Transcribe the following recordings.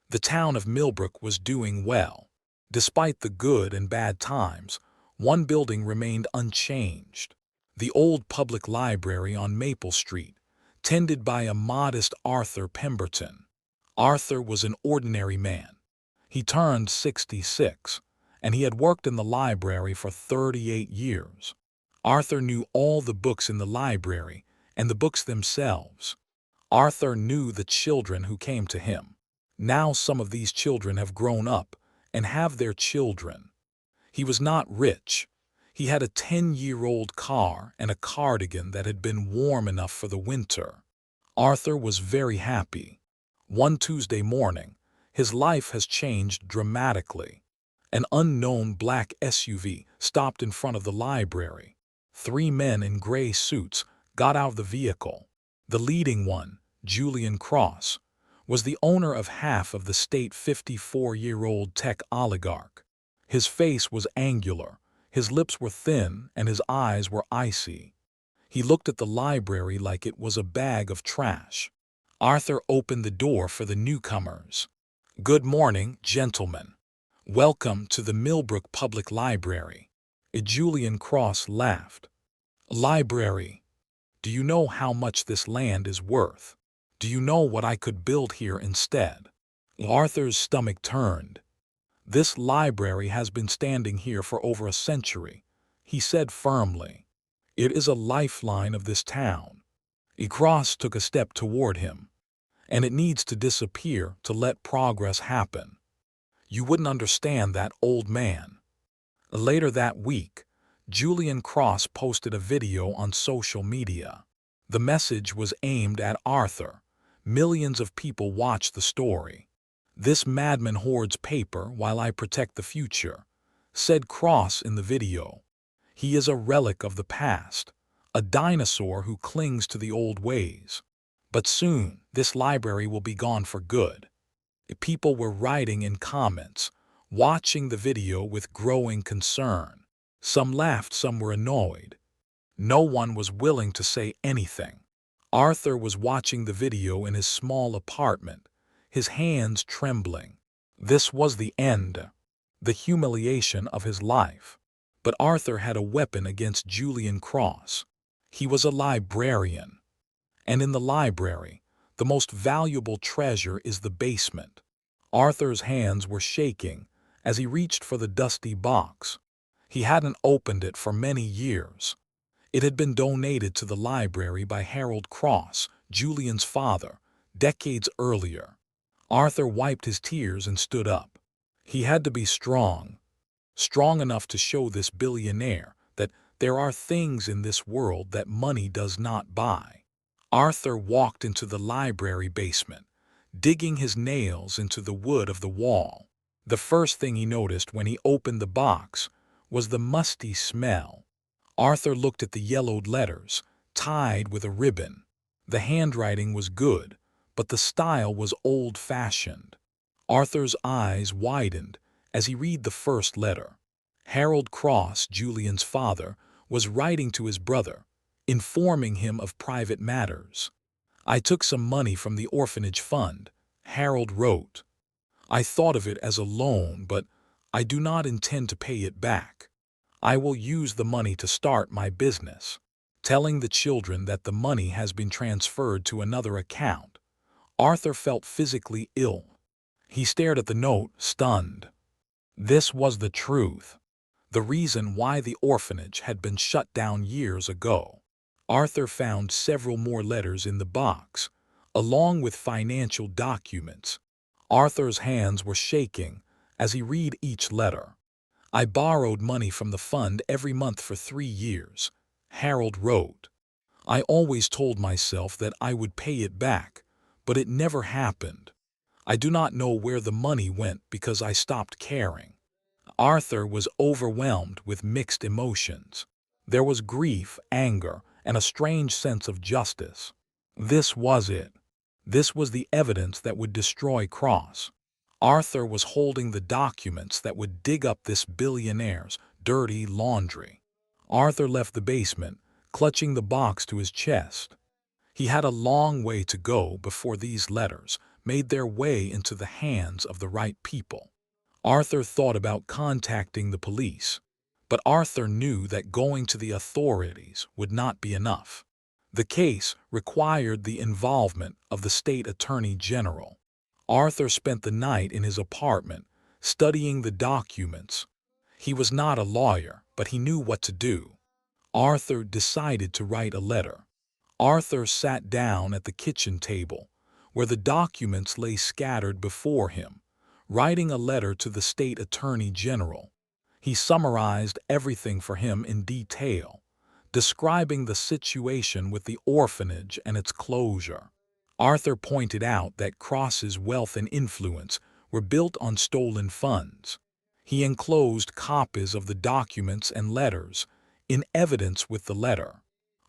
The town of Millbrook was doing well. Despite the good and bad times, one building remained unchanged. The old public library on Maple Street, tended by a modest Arthur Pemberton. Arthur was an ordinary man. He turned 66, and he had worked in the library for 38 years. Arthur knew all the books in the library and the books themselves. Arthur knew the children who came to him. Now some of these children have grown up and have their children. He was not rich. He had a 10-year-old car and a cardigan that had been warm enough for the winter. Arthur was very happy. One Tuesday morning, his life has changed dramatically. An unknown black SUV stopped in front of the library. 3 men in gray suits got out of the vehicle. The leading one, Julio Cross, was the owner of half of the state 54-year-old tech oligarch. His face was angular, his lips were thin, and his eyes were icy. He looked at the library like it was a bag of trash. Arthur opened the door for the newcomers. "Good morning, gentlemen. Welcome to the Millbrook Public Library." Julio Cross laughed. "Library? Do you know how much this land is worth? Do you know what I could build here instead?" Arthur's stomach turned. "This library has been standing here for over a century," he said firmly. "It is a lifeline of this town." Cross took a step toward him. "And it needs to disappear to let progress happen. You wouldn't understand that, old man." Later that week, Julio Cross posted a video on social media. The message was aimed at Arthur. Millions of people watched the story. "This madman hoards paper while I protect the future," said Cross in the video. "He is a relic of the past, a dinosaur who clings to the old ways. But soon, this library will be gone for good." People were writing in comments, watching the video with growing concern. Some laughed, some were annoyed. No one was willing to say anything. Arthur was watching the video in his small apartment, his hands trembling. This was the end, the humiliation of his life. But Arthur had a weapon against Julio Cross. He was a librarian. And in the library, the most valuable treasure is the basement. Arthur's hands were shaking as he reached for the dusty box. He hadn't opened it for many years. It had been donated to the library by Harold Cross, Julio's father, decades earlier. Arthur wiped his tears and stood up. He had to be strong enough to show this billionaire that there are things in this world that money does not buy. Arthur walked into the library basement, digging his nails into the wood of the wall. The first thing he noticed when he opened the box was the musty smell. Arthur looked at the yellowed letters, tied with a ribbon. The handwriting was good, but the style was old-fashioned. Arthur's eyes widened as he read the first letter. Harold Cross, Julio's father, was writing to his brother, informing him of private matters. "I took some money from the orphanage fund," Harold wrote. "I thought of it as a loan, but I do not intend to pay it back. I will use the money to start my business." Telling the children that the money has been transferred to another account, Arthur felt physically ill. He stared at the note, stunned. This was the truth. The reason why the orphanage had been shut down years ago. Arthur found several more letters in the box, along with financial documents. Arthur's hands were shaking as he read each letter. "I borrowed money from the fund every month for 3 years," Harold wrote. "I always told myself that I would pay it back, but it never happened. I do not know where the money went because I stopped caring." Arthur was overwhelmed with mixed emotions. There was grief, anger, and a strange sense of justice. This was it. This was the evidence that would destroy Cross. Arthur was holding the documents that would dig up this billionaire's dirty laundry. Arthur left the basement, clutching the box to his chest. He had a long way to go before these letters, made their way into the hands of the right people. Arthur thought about contacting the police, but Arthur knew that going to the authorities would not be enough. The case required the involvement of the state attorney general. Arthur spent the night in his apartment, studying the documents. He was not a lawyer, but he knew what to do. Arthur decided to write a letter. Arthur sat down at the kitchen table, where the documents lay scattered before him, writing a letter to the state attorney general. He summarized everything for him in detail, describing the situation with the orphanage and its closure. Arthur pointed out that Cross's wealth and influence were built on stolen funds. He enclosed copies of the documents and letters in evidence with the letter.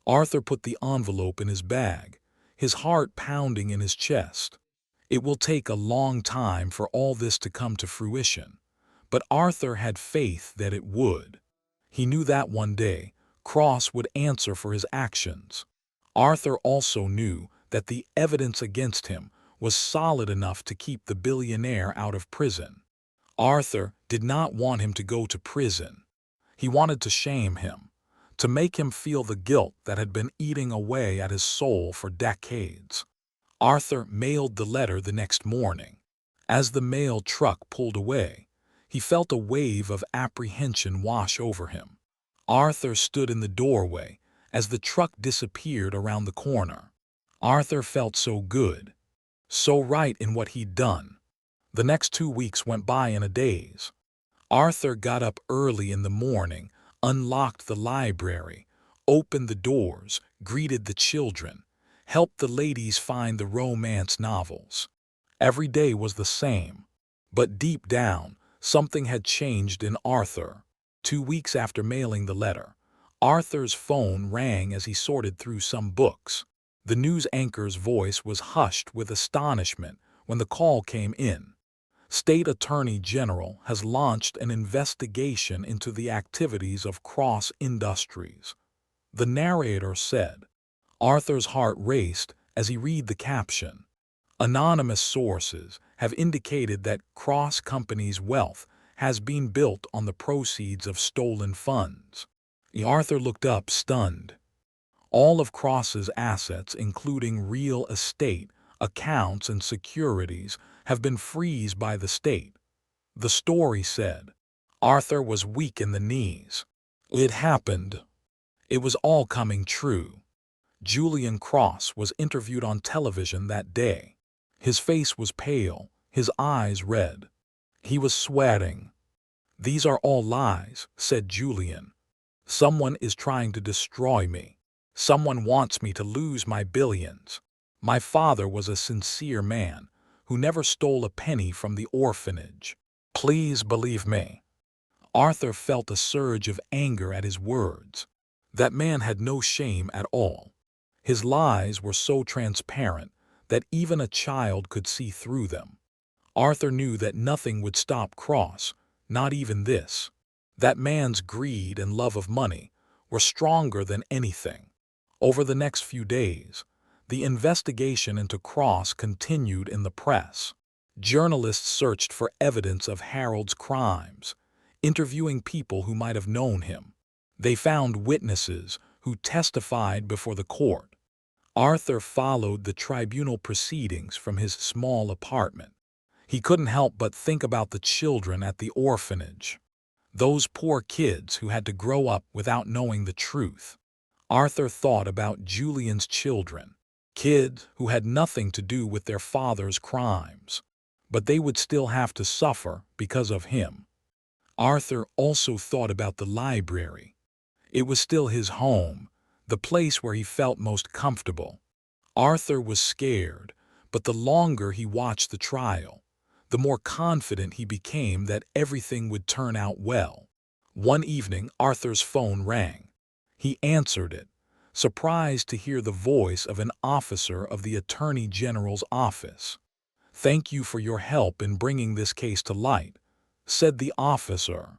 Arthur put the envelope in his bag, his heart pounding in his chest. It will take a long time for all this to come to fruition, but Arthur had faith that it would. He knew that one day, Cross would answer for his actions. Arthur also knew that the evidence against him was solid enough to keep the billionaire out of prison. Arthur did not want him to go to prison. He wanted to shame him, to make him feel the guilt that had been eating away at his soul for decades. Arthur mailed the letter the next morning. As the mail truck pulled away, he felt a wave of apprehension wash over him. Arthur stood in the doorway as the truck disappeared around the corner. Arthur felt so good, so right in what he'd done. The next 2 weeks went by in a daze. Arthur got up early in the morning, unlocked the library, opened the doors, greeted the children, helped the ladies find the romance novels. Every day was the same, but deep down, something had changed in Arthur. 2 weeks after mailing the letter, Arthur's phone rang as he sorted through some books. The news anchor's voice was hushed with astonishment when the call came in. State Attorney General has launched an investigation into the activities of Cross Industries, the narrator said. Arthur's heart raced as he read the caption. Anonymous sources have indicated that Cross Company's wealth has been built on the proceeds of stolen funds. Arthur looked up, stunned. All of Cross's assets, including real estate, accounts, and securities, have been frozen by the state, the story said. Arthur was weak in the knees. It happened. It was all coming true. Julian Cross was interviewed on television that day. His face was pale, his eyes red. He was sweating. "These are all lies," said Julian. "Someone is trying to destroy me. Someone wants me to lose my billions. My father was a sincere man who never stole a penny from the orphanage. Please believe me." Arthur felt a surge of anger at his words. That man had no shame at all. His lies were so transparent that even a child could see through them. Arthur knew that nothing would stop Cross, not even this. That man's greed and love of money were stronger than anything. Over the next few days, the investigation into Cross continued in the press. Journalists searched for evidence of Harold's crimes, interviewing people who might have known him. They found witnesses who testified before the court. Arthur followed the tribunal proceedings from his small apartment. He couldn't help but think about the children at the orphanage. Those poor kids who had to grow up without knowing the truth. Arthur thought about Julian's children, kids who had nothing to do with their father's crimes, but they would still have to suffer because of him. Arthur also thought about the library. It was still his home, the place where he felt most comfortable. Arthur was scared, but the longer he watched the trial, the more confident he became that everything would turn out well. One evening, Arthur's phone rang. He answered it, surprised to hear the voice of an officer of the Attorney General's office. "Thank you for your help in bringing this case to light," said the officer.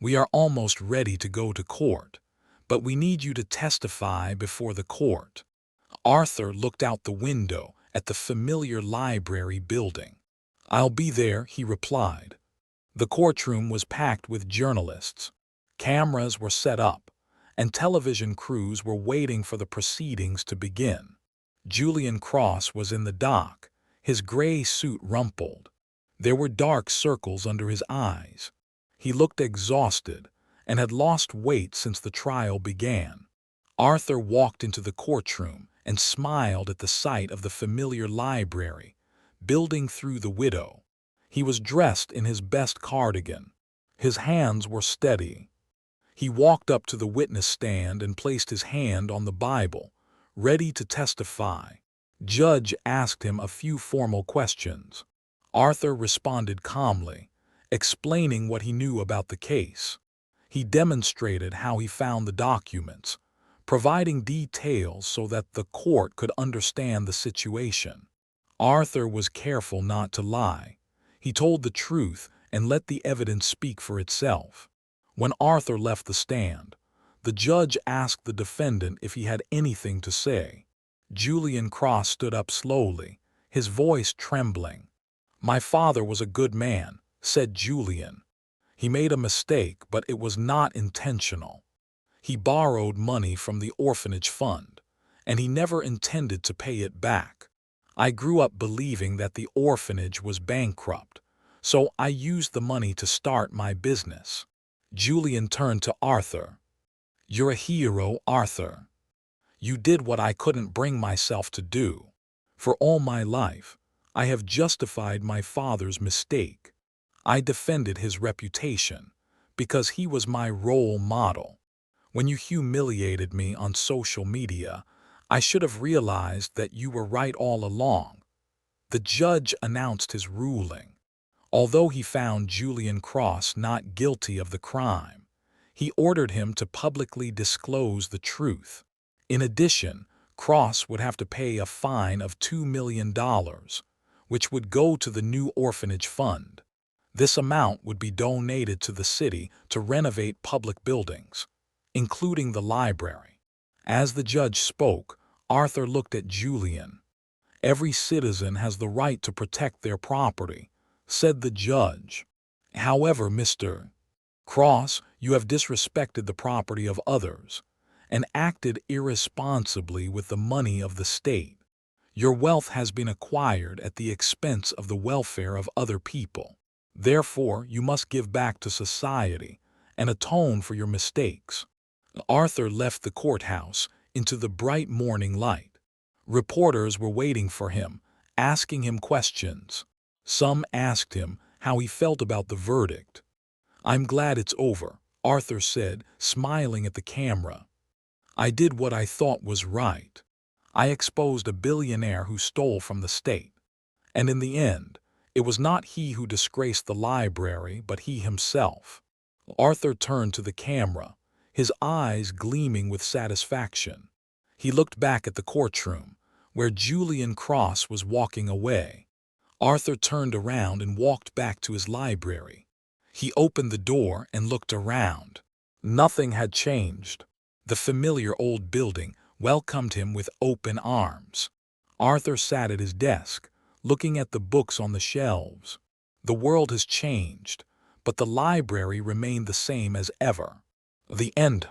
"We are almost ready to go to court, but we need you to testify before the court." Arthur looked out the window at the familiar library building. "I'll be there," he replied. The courtroom was packed with journalists. Cameras were set up, and television crews were waiting for the proceedings to begin. Julian Cross was in the dock, his gray suit rumpled. There were dark circles under his eyes. He looked exhausted and had lost weight since the trial began. Arthur walked into the courtroom and smiled at the sight of the familiar library, building through the window. He was dressed in his best cardigan. His hands were steady. He walked up to the witness stand and placed his hand on the Bible, ready to testify. Judge asked him a few formal questions. Arthur responded calmly, explaining what he knew about the case. He demonstrated how he found the documents, providing details so that the court could understand the situation. Arthur was careful not to lie. He told the truth and let the evidence speak for itself. When Arthur left the stand, the judge asked the defendant if he had anything to say. Julian Cross stood up slowly, his voice trembling. "My father was a good man," said Julian. "He made a mistake, but it was not intentional. He borrowed money from the orphanage fund, and he never intended to pay it back. I grew up believing that the orphanage was bankrupt, so I used the money to start my business." Julian turned to Arthur. "You're a hero, Arthur. You did what I couldn't bring myself to do. For all my life, I have justified my father's mistake. I defended his reputation because he was my role model. When you humiliated me on social media, I should have realized that you were right all along." The judge announced his ruling. Although he found Julian Cross not guilty of the crime, he ordered him to publicly disclose the truth. In addition, Cross would have to pay a fine of $2 million, which would go to the new orphanage fund. This amount would be donated to the city to renovate public buildings, including the library. As the judge spoke, Arthur looked at Julian. "Every citizen has the right to protect their property," said the judge. "However, Mr. Cross, you have disrespected the property of others and acted irresponsibly with the money of the state. Your wealth has been acquired at the expense of the welfare of other people. Therefore, you must give back to society and atone for your mistakes." Arthur left the courthouse into the bright morning light. Reporters were waiting for him, asking him questions. Some asked him how he felt about the verdict. "I'm glad it's over," Arthur said, smiling at the camera. "I did what I thought was right. I exposed a billionaire who stole from the state. And in the end, it was not he who disgraced the library, but he himself." Arthur turned to the camera, his eyes gleaming with satisfaction. He looked back at the courtroom, where Julian Cross was walking away. Arthur turned around and walked back to his library. He opened the door and looked around. Nothing had changed. The familiar old building welcomed him with open arms. Arthur sat at his desk, looking at the books on the shelves. The world has changed, but the library remained the same as ever. The end.